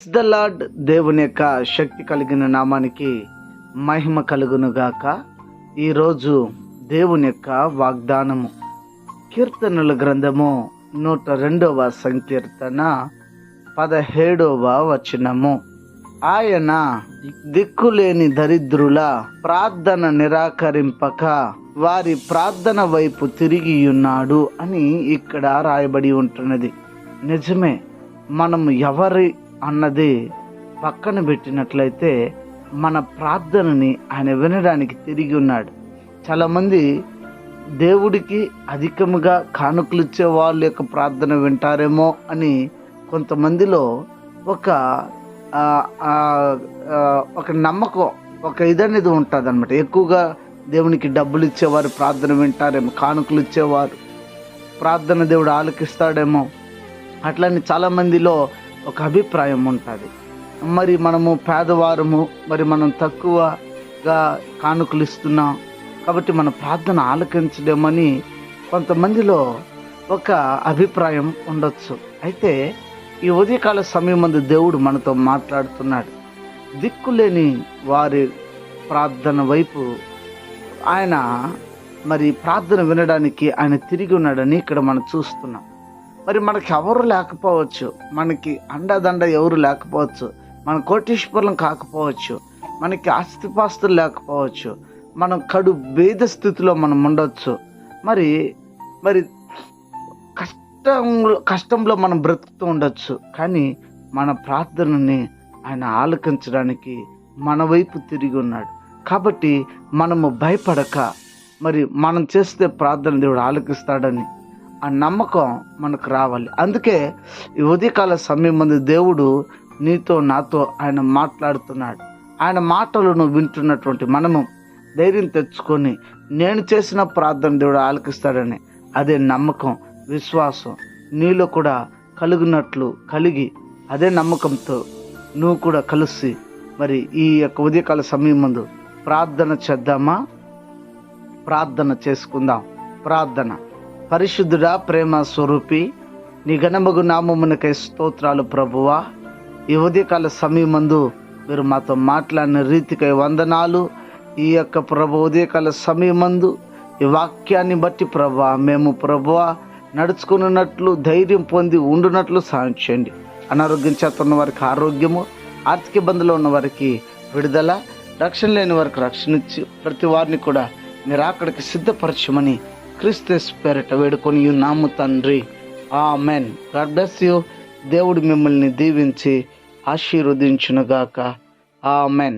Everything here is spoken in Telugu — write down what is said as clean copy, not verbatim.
Praise the lord. దేవుని యొక్క శక్తి కలిగిన నామానికి మహిమ కలుగును గాక. ఈరోజు దేవుని యొక్క వాగ్దానము కీర్తనల గ్రంథము 102వ సంకీర్తన 17వ వచనము. ఆయన దిక్కులేని దరిద్రుల ప్రార్థన నిరాకరింపక వారి ప్రార్థన వైపు తిరిగి ఉన్నాడు అని ఇక్కడ రాయబడి ఉంటున్నది. నిజమే, మనం ఎవరి అన్నది పక్కన పెట్టినట్లయితే మన ప్రార్థనని ఆయన వినడానికి తిరిగి ఉన్నాడు. చాలామంది దేవుడికి అధికముగా కానుకలు ఇచ్చే వాళ్ళ యొక్క ప్రార్థన వింటారేమో అని కొంతమందిలో ఒక నమ్మకం, ఒక ఇదనేది ఉంటుంది అనమాట. ఎక్కువగా దేవునికి డబ్బులు ఇచ్చేవారు ప్రార్థన వింటారేమో, కానుకలు ఇచ్చేవారు ప్రార్థన దేవుడు ఆలకిస్తాడేమో, అట్లని చాలామందిలో ఒక అభిప్రాయం ఉంటుంది. మరి మనము పేదవారము, మరి మనం తక్కువగా కానుకలు ఇస్తున్నాం కాబట్టి మన ప్రార్థన ఆలకించడమని కొంతమందిలో ఒక అభిప్రాయం ఉండొచ్చు. అయితే ఈ ఉదయకాల సమయం ముందు దేవుడు మనతో మాట్లాడుతున్నాడు. దిక్కులేని వారి ప్రార్థన వైపు ఆయన మరి ప్రార్థన వినడానికి ఆయన తిరిగి ఉన్నాడని ఇక్కడ మనం చూస్తున్నాం. మరి మనకి ఎవరు లేకపోవచ్చు, మనకి అండదండ ఎవరు లేకపోవచ్చు, మన కోటీశ్వరులం కాకపోవచ్చు, మనకి ఆస్తిపాస్తులు లేకపోవచ్చు, మనం కడు భేద స్థితిలో మనం ఉండొచ్చు, మరి కష్టంలో మనం బ్రతుకుతూ ఉండొచ్చు. కానీ మన ప్రార్థనని ఆయన ఆలకించడానికి మన వైపు తిరిగి ఉన్నాడు. కాబట్టి మనము భయపడక మరి మనం చేస్తే ప్రార్థన దేవుడు ఆలకిస్తాడని ఆ నమ్మకం మనకు రావాలి. అందుకే ఈ ఉదయకాల సమయం ముందు దేవుడు నీతో నాతో ఆయన మాట్లాడుతున్నాడు. ఆయన మాటలను వింటున్నటువంటి మనము ధైర్యం తెచ్చుకొని నేను చేసిన ప్రార్థన దేవుడు ఆలకిస్తాడని అదే నమ్మకం, విశ్వాసం నీలో కూడా కలిగి అదే నమ్మకంతో నువ్వు కూడా కలిసి మరి ఈ యొక్క ఉదయకాల సమయం ముందు ప్రార్థన చేద్దామా? ప్రార్థన చేసుకుందాం. ప్రార్థన. పరిశుద్ధుడా, ప్రేమ స్వరూపి, నీ ఘనమగు నామమునకై స్తోత్రాలు ప్రభువా. ఈ ఉదయకాల సమయం మందు మీరు మాతో మాట్లాడిన రీతికై వందనాలు. ఈ యొక్క ప్రభు ఉదయకాల సమయం మందు ఈ వాక్యాన్ని బట్టి ప్రభువా మేము ప్రభువా నడుచుకున్నట్లు ధైర్యం పొంది ఉండునట్లు సహాయం చేయండి. అనారోగ్యం చేత ఉన్న వారికి ఆరోగ్యము, ఆర్థిక ఇబ్బందులు ఉన్న వారికి విడుదల, రక్షణ లేని వారికి రక్షణ ఇచ్చి ప్రతి వారిని కూడా మీరు అక్కడికి సిద్ధపరచమని క్రీస్తు పేరిట వేడుకొని ఉన్నాము తండ్రి. ఆమెన్. God bless you. దేవుడు మిమ్మల్ని దీవించి ఆశీర్వదించునుగాక. ఆమెన్.